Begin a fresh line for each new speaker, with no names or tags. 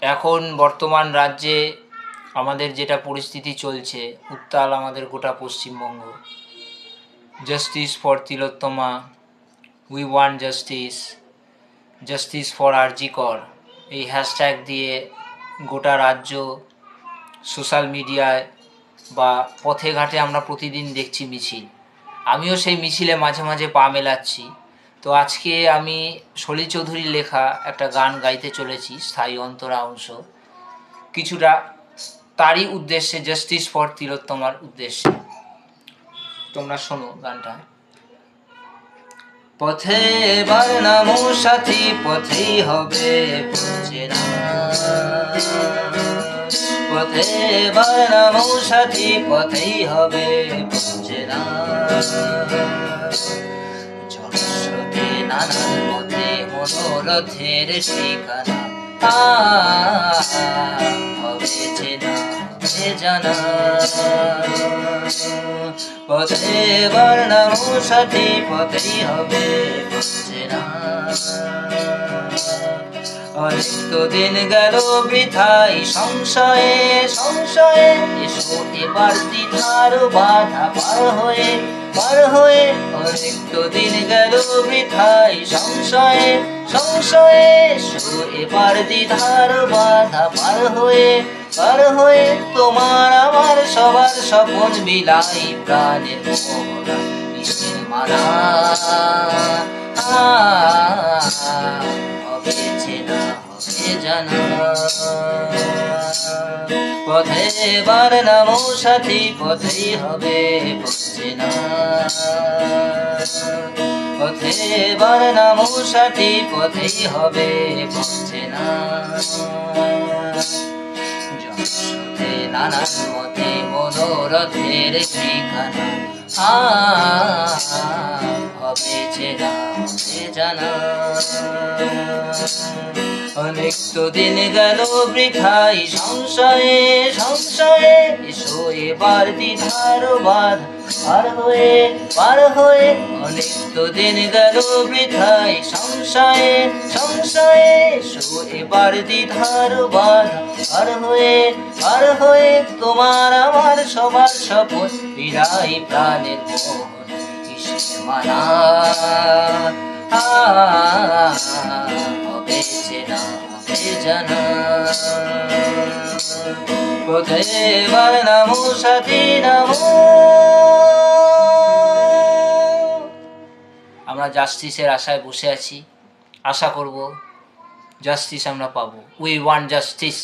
এখন বর্তমান রাজ্যে আমাদের যেটা পরিস্থিতি চলছে, উত্তাল আমাদের গোটা Paschimbanga. Justice for Tilottama, we want justice, justice for RG Kar, এই হ্যাশট্যাগ দিয়ে গোটা রাজ্য সোশ্যাল মিডিয়ায় বা পথে ঘাটে আমরা প্রতিদিন দেখছি মিছিল। আমিও সেই মিছিলে মাঝে মাঝে পা মেলাচ্ছি। তো আজকে আমি সলিল চৌধুরীর লেখা একটা গান গাইতে চলেছি, স্থায়ী অন্তরা অংশ, কিছুটা তারই উদ্দেশ্যে, জাস্টিস ফর তিলোত্তমার উদ্দেশ্যে। তোমরা শোনো গানটা। পথে এবার নামো সাথী, পথেই হবে চেনা। পথে এবার নামো সাথী, পথেই হবে চেনা। জনস্রোতে নানান মতে মনোরথের ঠিকানা হবে চেনা, হবে জানা। পথে এবার নামো সাথী, পথেই হবে চেনা। অনেক তো দিন গেল বৃথাই সংশয়ে সংশয়ে, এসো এবার দ্বিধার বাধা পার হয়ে পার হয়ে। অনেক তো দিন গেল বৃথাই সংশয়ে সংশয়ে, এসো এবার দ্বিধার বাধা পার হয়ে পার হয়ে। তোমার আমার সবার স্বপন মিলাই প্রাণের মোহনা ইসের মালা হবে চেনা, হবে জানা। পথে এবার নামো সাথী, পথেই হবে চেনা। পথে এবার নামো সাথী, পথেই হবে চেনা। জনস্রোতে নানান মতে মনোরথের ঠিকানা হবে চেনা, হবে জানা। অনেক তো দিন গেল বৃথাই সংশয়ে সংশয়ে, এসো এবার দ্বিধার বাধা পার হয়ে পার হয়ে। অনেক তো দিন গেল বৃথাই সংশয়ে সংশয়ে, এসো এবার দ্বিধার বাধা পার হয়ে পার হয়ে। তোমার আমার সবার শপথ বিরাই প্রাণের মোহন কিসের মানা হবে চেনা, হবে জানা। পথে এবার নামো সাথী নামো। আমরা জাস্টিসের আশায় বসে আছি, আশা করব জাস্টিস আমরা পাবো। We want justice.